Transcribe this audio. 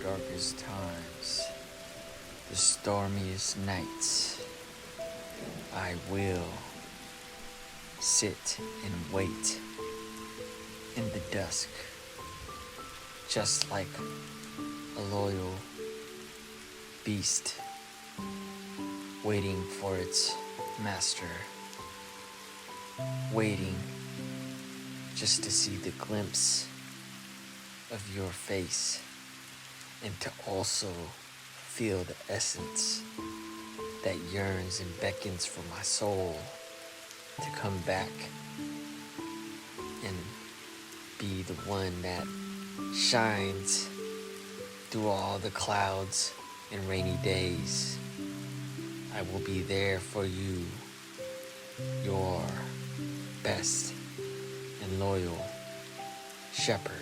darkest times, the stormiest nights, I will sit and wait in the dusk, just like a loyal beast waiting for its master, waiting just to see the glimpse of your face and to also feel the essence that yearns and beckons for my soul to come back and be the one that shines through all the clouds and rainy days. I will be there for you, your best and loyal shepherd.